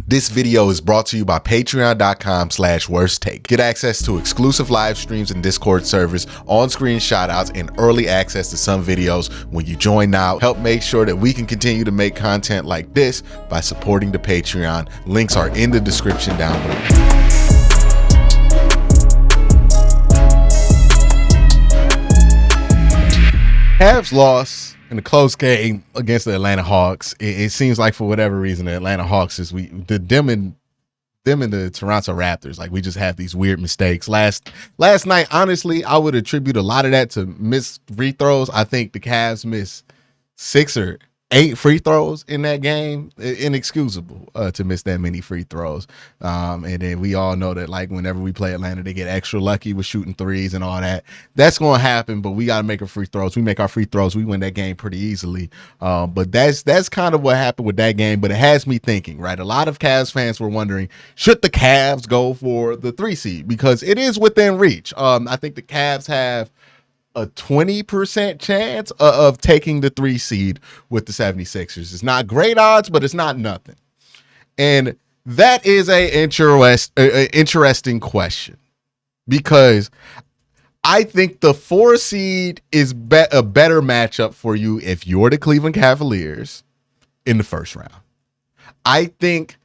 This video is brought to you by patreon.com/worsttake. Get access to exclusive live streams and Discord servers, on-screen shoutouts, and early access to some videos when you join now. Help make sure that we can continue to make content like this by supporting the Patreon. Links are in the description down below. Cavs lost in a close game against the Atlanta Hawks. It seems like for whatever reason, the Atlanta Hawks them and the Toronto Raptors, like we just have these weird mistakes. Last night, honestly, I would attribute a lot of that to missed free throws. I think the Cavs missed 6 or 8 free throws in that game. Inexcusable to miss that many free throws. And then we all know that, like, whenever we play Atlanta, they get extra lucky with shooting threes and all that. That's going to happen, but we got to make our free throws. We make our free throws, we win that game pretty easily. But that's kind of what happened with that game. But it has me thinking, right? A lot of Cavs fans were wondering, should the Cavs go for the 3 seed? Because it is within reach. I think the Cavs have a 20% chance of taking the 3 seed with the 76ers. It's not great odds, but it's not nothing. And that is an interesting question, because I think the 4 seed is a better matchup for you if you're the Cleveland Cavaliers in the first round. I think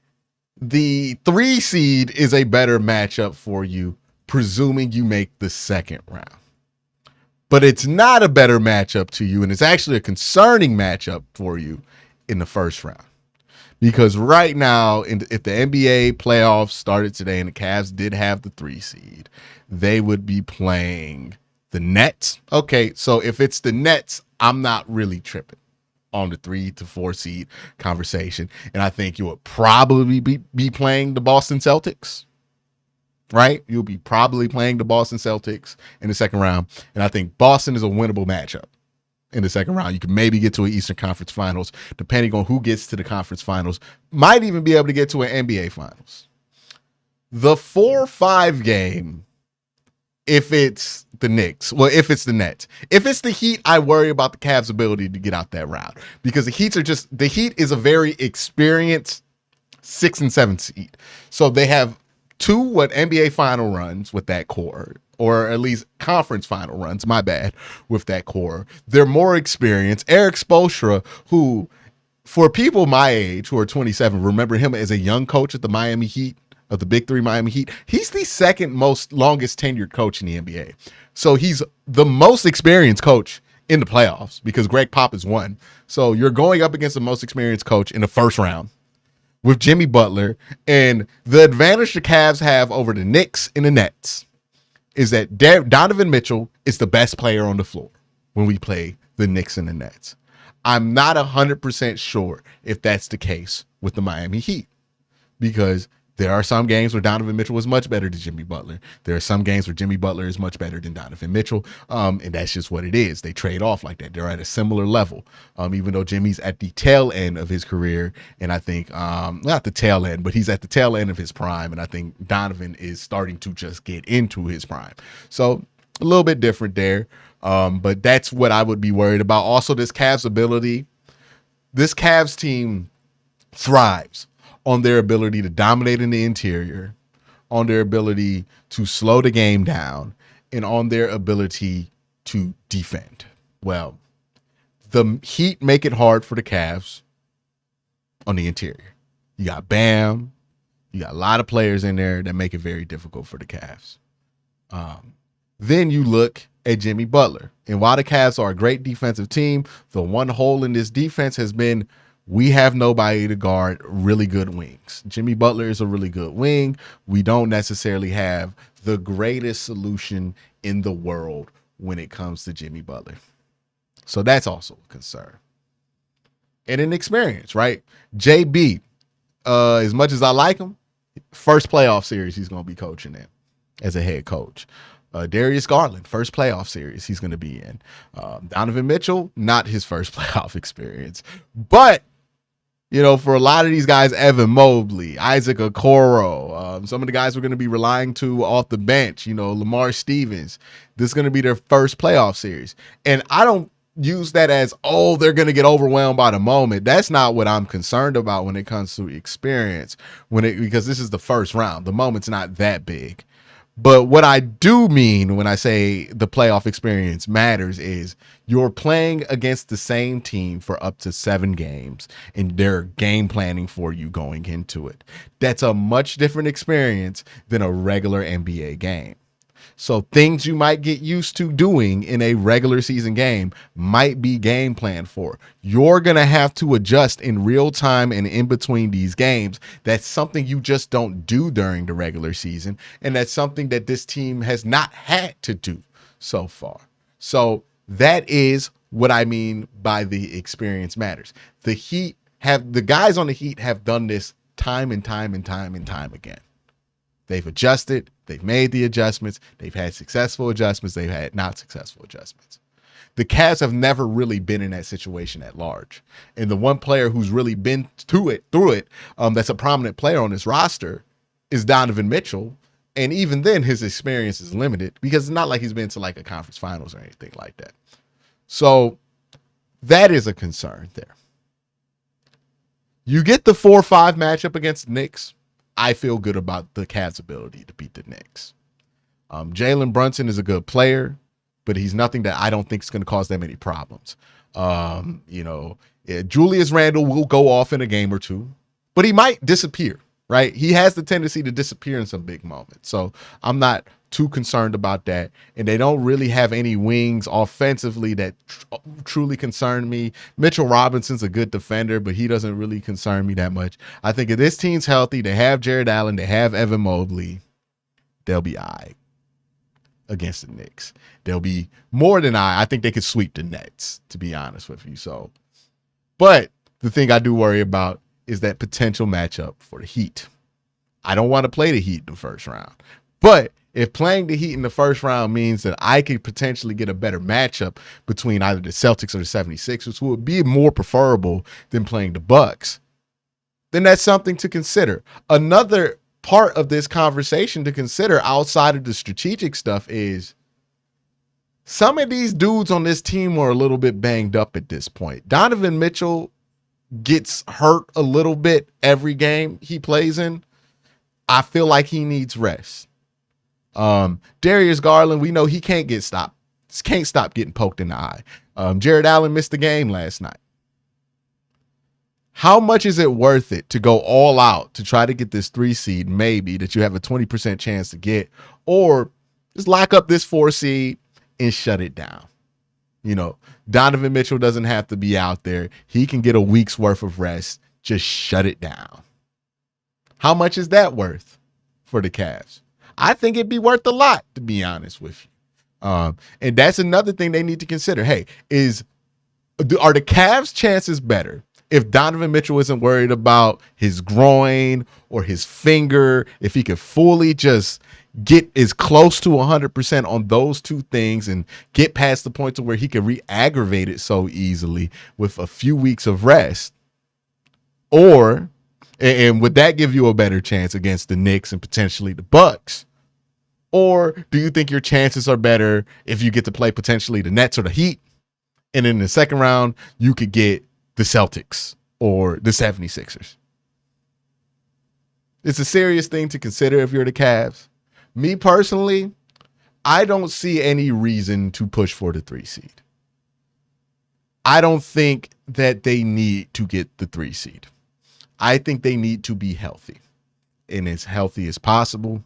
the 3 seed is a better matchup for you, presuming you make the second round. But it's not a better matchup to you, and it's actually a concerning matchup for you in the first round. Because right now, if the NBA playoffs started today and the Cavs did have the 3 seed, they would be playing the Nets. Okay, so if it's the Nets, I'm not really tripping on the 3 to 4 seed conversation. And I think you would probably be playing the Boston Celtics. Right? You'll be probably playing the Boston Celtics in the second round. And I think Boston is a winnable matchup in the second round. You can maybe get to an Eastern Conference Finals, depending on who gets to the conference finals. Might even be able to get to an NBA Finals. The 4-5 game, if it's the Knicks, well, if it's the Nets. If it's the Heat, I worry about the Cavs' ability to get out that route. Because the Heat is a very experienced 6 and 7 seed. So they have 2 NBA final runs with that core, or at least conference final runs, my bad, with that core. They're more experienced. Erik Spoelstra, who, for people my age who are 27, remember him as a young coach at the Miami Heat, of the Big 3 Miami Heat. He's the second longest tenured coach in the NBA. So he's the most experienced coach in the playoffs, because Greg Popovich won. So you're going up against the most experienced coach in the first round with Jimmy Butler. And the advantage the Cavs have over the Knicks and the Nets is that Donovan Mitchell is the best player on the floor when we play the Knicks and the Nets. I'm not 100% sure if that's the case with the Miami Heat, because there are some games where Donovan Mitchell is much better than Jimmy Butler. There are some games where Jimmy Butler is much better than Donovan Mitchell. And that's just what it is. They trade off like that. They're at a similar level, even though Jimmy's at the tail end of his career. And I think, not the tail end, but he's at the tail end of his prime. And I think Donovan is starting to just get into his prime. So a little bit different there. But that's what I would be worried about. Also, this Cavs team thrives on their ability to dominate in the interior, on their ability to slow the game down, and on their ability to defend. Well, the Heat make it hard for the Cavs on the interior. You got Bam. You got a lot of players in there that make it very difficult for the Cavs. Then you look at Jimmy Butler. And while the Cavs are a great defensive team, the one hole in this defense has been, we have nobody to guard really good wings. Jimmy Butler is a really good wing. We don't necessarily have the greatest solution in the world when it comes to Jimmy Butler. So that's also a concern. And an experience, right? JB, as much as I like him, first playoff series he's going to be coaching in as a head coach. Darius Garland, first playoff series he's going to be in. Donovan Mitchell, not his first playoff experience. But you know, for a lot of these guys, Evan Mobley, Isaac Okoro, some of the guys we're going to be relying to off the bench, you know, Lamar Stevens, this is going to be their first playoff series. And I don't use that as, oh, they're going to get overwhelmed by the moment. That's not what I'm concerned about when it comes to experience, because this is the first round. The moment's not that big. But what I do mean when I say the playoff experience matters is you're playing against the same team for up to 7 games, and they're game planning for you going into it. That's a much different experience than a regular NBA game. So things you might get used to doing in a regular season game might be game planned for. You're going to have to adjust in real time and in between these games. That's something you just don't do during the regular season. And that's something that this team has not had to do so far. So that is what I mean by the experience matters. The guys on the Heat have done this time and time and time and time again. They've adjusted. They've made the adjustments. They've had successful adjustments. They've had not successful adjustments. The Cavs have never really been in that situation at large. And the one player who's really been through it, that's a prominent player on this roster is Donovan Mitchell. And even then, his experience is limited because it's not like he's been to like a conference finals or anything like that. So that is a concern there. You get the 4-5 matchup against the Knicks. I feel good about the Cavs' ability to beat the Knicks. Jalen Brunson is a good player, but he's nothing that I don't think is going to cause them any problems. Julius Randle will go off in a game or two, but he might disappear, right? He has the tendency to disappear in some big moments. So I'm not too concerned about that. And they don't really have any wings offensively that truly concern me. Mitchell Robinson's a good defender, but he doesn't really concern me that much. I think if this team's healthy, they have Jared Allen, they have Evan Mobley, they'll be all right against the Knicks. They'll be more than I think they could sweep the Nets, to be honest with you. So, but the thing I do worry about is that potential matchup for the Heat. I don't want to play the Heat in the first round, but if playing the Heat in the first round means that I could potentially get a better matchup between either the Celtics or the 76ers, who would be more preferable than playing the Bucks, then that's something to consider. Another part of this conversation to consider outside of the strategic stuff is some of these dudes on this team are a little bit banged up at this point. Donovan Mitchell gets hurt a little bit every game he plays in. I feel like he needs rest. Darius Garland, we know he can't stop getting poked in the eye. Jared Allen missed the game last night. How much is it worth it to go all out to try to get this 3 seed, maybe, that you have a 20% chance to get, or just lock up this 4 seed and shut it down? Donovan Mitchell doesn't have to be out there. He can get a week's worth of rest. Just shut it down. How much is that worth for the Cavs? I think it'd be worth a lot, to be honest with you. And that's another thing they need to consider. Hey, are the Cavs' chances better if Donovan Mitchell isn't worried about his groin or his finger, if he could fully just get as close to 100% on those two things and get past the point to where he could re-aggravate it so easily with a few weeks of rest? And would that give you a better chance against the Knicks and potentially the Bucks? Or do you think your chances are better if you get to play potentially the Nets or the Heat, and in the second round, you could get the Celtics or the 76ers? It's a serious thing to consider if you're the Cavs. Me personally, I don't see any reason to push for the 3 seed. I don't think that they need to get the 3 seed. I think they need to be healthy and as healthy as possible.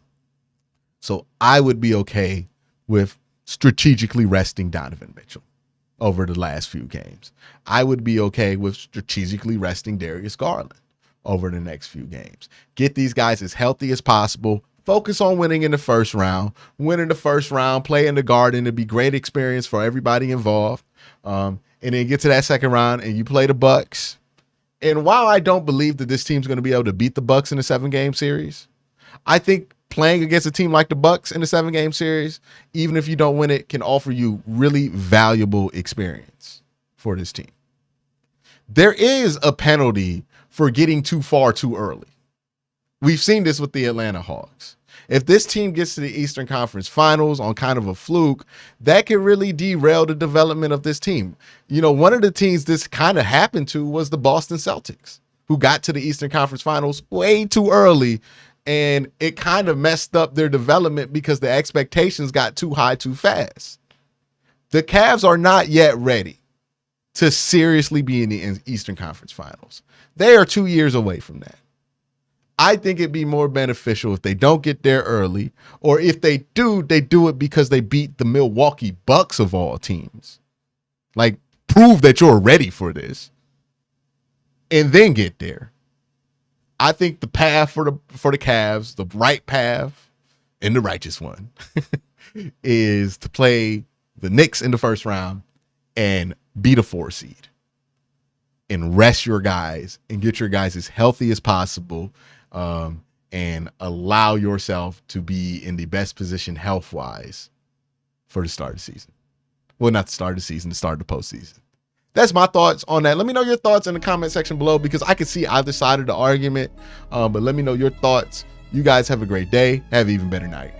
So I would be okay with strategically resting Donovan Mitchell over the last few games. I would be okay with strategically resting Darius Garland over the next few games. Get these guys as healthy as possible. Focus on winning in the first round. Win in the first round, play in the Garden. It'd be great experience for everybody involved. And then get to that second round and you play the Bucks. And while I don't believe that this team's going to be able to beat the Bucks in a 7-game series, I think playing against a team like the Bucks in a 7-game series, even if you don't win it, can offer you really valuable experience for this team. There is a penalty for getting too far too early. We've seen this with the Atlanta Hawks. If this team gets to the Eastern Conference Finals on kind of a fluke, that could really derail the development of this team. You know, one of the teams this kind of happened to was the Boston Celtics, who got to the Eastern Conference Finals way too early, and it kind of messed up their development because the expectations got too high too fast. The Cavs are not yet ready to seriously be in the Eastern Conference Finals. They are 2 years away from that. I think it'd be more beneficial if they don't get there early, or if they do it because they beat the Milwaukee Bucks of all teams. Like, prove that you're ready for this and then get there. I think the path for the Cavs, the right path and the righteous one, is to play the Knicks in the first round and beat a 4 seed and rest your guys and get your guys as healthy as possible, and allow yourself to be in the best position health-wise for the start of the season. Well, not the start of the season, the start of the postseason. That's my thoughts on that. Let me know your thoughts in the comment section below, because I can see either side of the argument, but let me know your thoughts. You guys have a great day. Have an even better night.